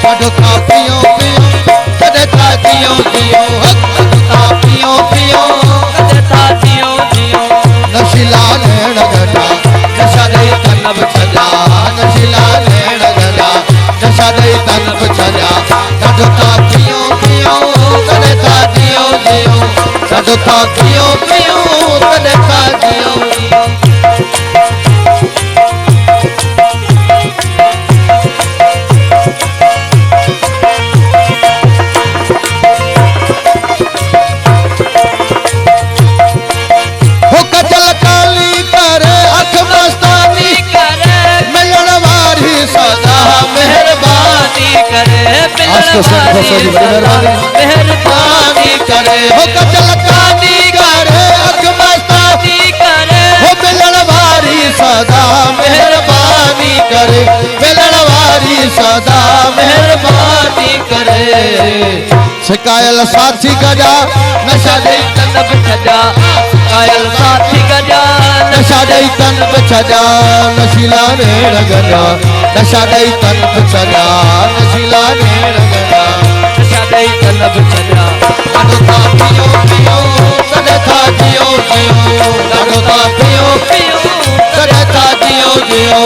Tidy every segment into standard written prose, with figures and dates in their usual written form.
कदो था पियो पियो कदे था जियो जियो कदो था पियो पियो कदे था जियो जियो नशीला नैण गड़ा नशा दे तन छजा नशीला नैण गड़ा नशा दे तन छजा कदो था पियो पियो कदे था जियो जियो कदो था पियो पियो कदे था जियो जियो मेहरबानी करे हो कचलकानी करे अख मस्तानी करे हो मिलनवारी सदा मेहरबानी करे मिलनवारी सदा मेहरबानी करे शिकायल साथी गजा नशा दे तन छजा शिकायल साथी गजा नशा दे तन छजा नशीला नेड़ गजा नशा दे तन छजा नशीला नेड़ गजा नशा दे तन छजा कदो था पियो पियो कदे था जियो जियो कदो था पियो पियो कदे था जियो जियो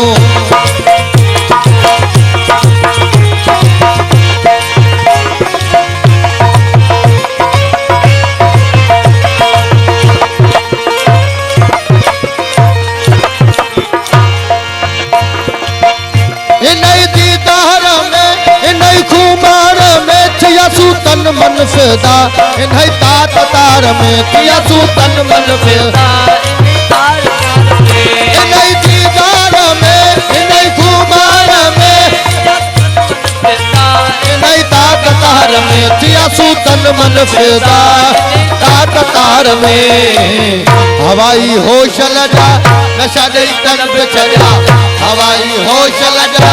तन मन फिदा इन्हें तात तार में किया तू तन मन फिदा इन्हें दीदार में इन्हें खुमार में इन्हें तात तार में किया तू तन मन फिदा तात तार में हवाई होश लगा नशा दे तन बिछड़ा हवाई होश लगा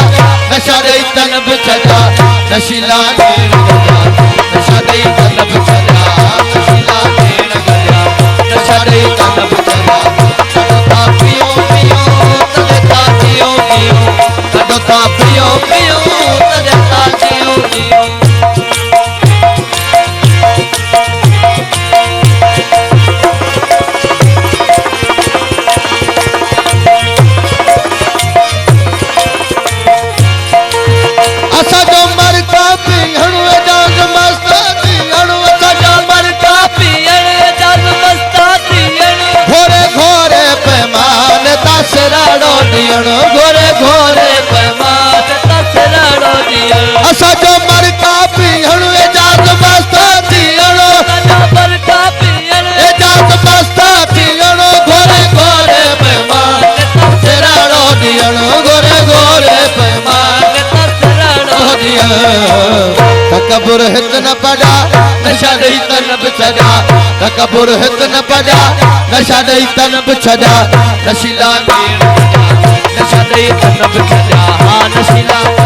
नशा दे तन बिछड़ा नशीला नशा दे तन छजा नशीला नेण गया नशा दे तन छजा कदो था पियो पियो कदे था जियो जियो कदो था पियो पियो कदे था जियो जियो असा जो मर का पिघण घोरे घोरे पैमान तसराड़ो दियो असा जो मर का पियण एजाज मस्ता दियणो असा मर का पियण एजाज मस्ता दियणो घोरे घोरे पैमान तसराड़ो दियणो घोरे घोरे पैमान तसराड़ो दियो तकबुर हित न पड़ा नशा दे तन छजा तकबुर हित न पड़ा नशा दे तन छजा नशीला नशा दे तन छजा हाँ नशीला